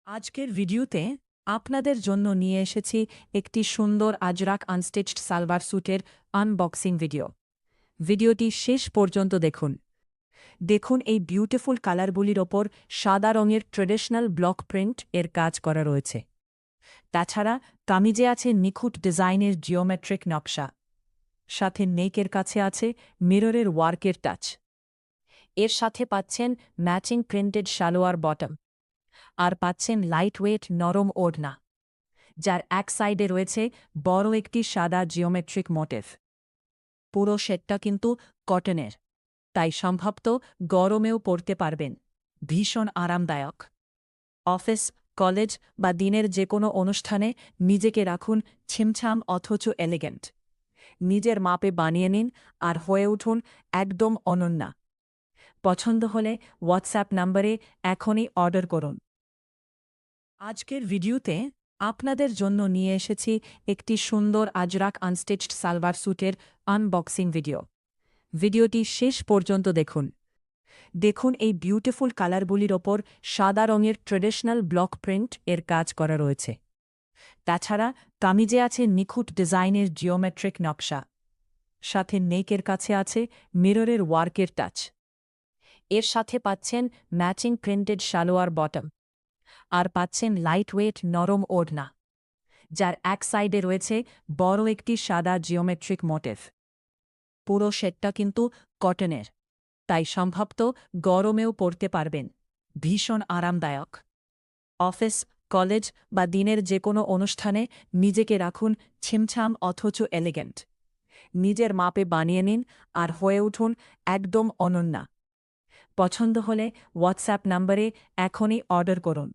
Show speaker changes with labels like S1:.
S1: আজকের ভিডিওতে আপনাদের জন্য নিয়ে এসেছি একটি সুন্দর Ajrak unstitched salwar স্যুটের unboxing video. ভিডিওটি শেষ পর্যন্ত দেখুন। দেখুন এই বিউটিফুল কালারগুলির ওপর সাদা রঙের ট্রেডিশনাল ব্লক প্রিন্ট এর কাজ করা রয়েছে। তাছাড়া কামিজে আছে নিখুঁত ডিজাইনের জিওমেট্রিক নকশা, সাথে নেকের কাছে আছে মিররের ওয়ার্কের টাচ। এর সাথে পাচ্ছেন ম্যাচিং প্রিন্টেড সালোয়ার বটম, আর পাচ্ছেন লাইটওয়েট নরম ওড়না, যার এক সাইডে রয়েছে বড় একটি সাদা জিওমেট্রিক মোটিভ। পুরো সেটটা কিন্তু কটনের, তাই সম্ভবত গরমেও পরতে পারবেন। ভীষণ আরামদায়ক। অফিস, কলেজ বা দিনের যে কোনো অনুষ্ঠানে নিজেকে রাখুন ছিমছাম অথচ এলিগেন্ট। নিজের মাপে বানিয়ে নিন আর হয়ে উঠুন একদম অনন্যা। পছন্দ হলে হোয়াটসঅ্যাপ নম্বরে এখনই অর্ডার করুন। আজকের ভিডিওতে আপনাদের জন্য নিয়ে এসেছি একটি সুন্দর Ajrak unstitched salwar স্যুটের unboxing video. ভিডিওটি শেষ পর্যন্ত দেখুন। দেখুন এই বিউটিফুল কালারগুলির ওপর সাদা রঙের ট্রেডিশনাল ব্লক প্রিন্ট এর কাজ করা রয়েছে। তাছাড়া কামিজে আছে নিখুঁত ডিজাইনের জিওমেট্রিক নকশা, সাথে নেকের কাছে আছে মিররের ওয়ার্কের টাচ। এর সাথে পাচ্ছেন ম্যাচিং প্রিন্টেড সালোয়ার বটম, আর পাচ্ছেন লাইটওয়েট নরম ওড়না, যার এক সাইডে রয়েছে বড় একটি সাদা জিওমেট্রিক মোটিভ। পুরো সেটটা কিন্তু কটনের, তাই সম্ভবত গরমেও পরতে পারবেন। ভীষণ আরামদায়ক। অফিস, কলেজ বা দিনের যে কোনো অনুষ্ঠানে নিজেকে রাখুন ছিমছাম অথচ এলিগেন্ট। নিজের মাপে বানিয়ে নিন আর হয়ে উঠুন একদম অনন্যা। পছন্দ হলে হোয়াটসঅ্যাপ নম্বরে এখনই অর্ডার করুন।